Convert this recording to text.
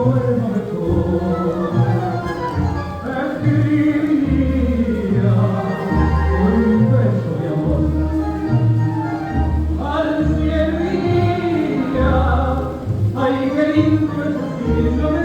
duerma mejor. Escribiría un beso de amor al cielo y diría, ay, qué lindo es el cielo.